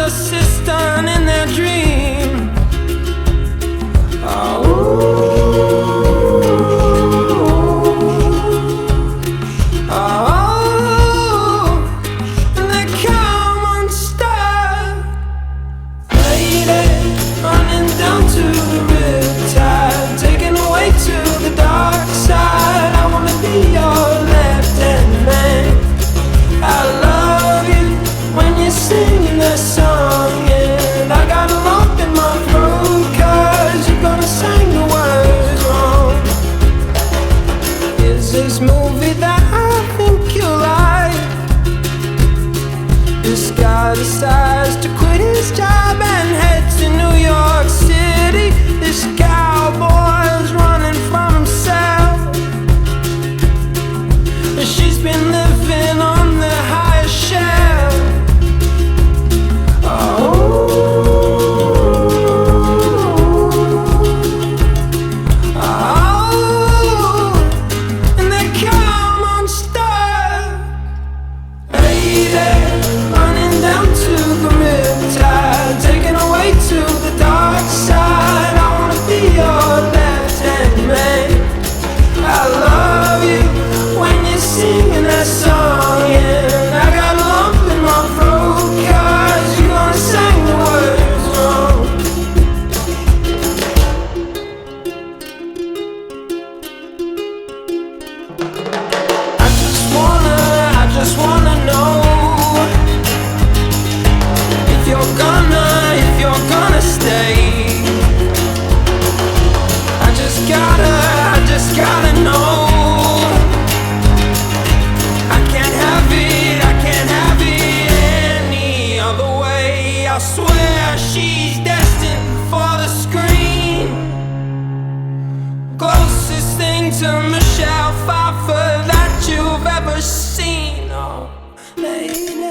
assistant in their dream. And they come unstuck. Lady, running down to the Riptide, taken away to the dark side. I wanna be your left-hand man. I love you when you're singing that song, and I got a lump in my throat 'cause you're gonna sing the words wrong. Is this movie that I think you like? This guy decides to quit his job and head to New York City. This cowboy's running from himself. She's been living on the highest shelf. And they come unstuck. Lady, running down to the Riptide, taken away to the dark side. I wanna be your left-hand man. I love you when you're singing that song, and I got a lump in my throat 'cause you're gonna sing the words wrong. I just wanna know if you're gonna stay. I just gotta know. I can't have it any other way. I swear she's destined for the screen. Closest thing to Michelle Pfeiffer that you've ever seen. Oh, lady.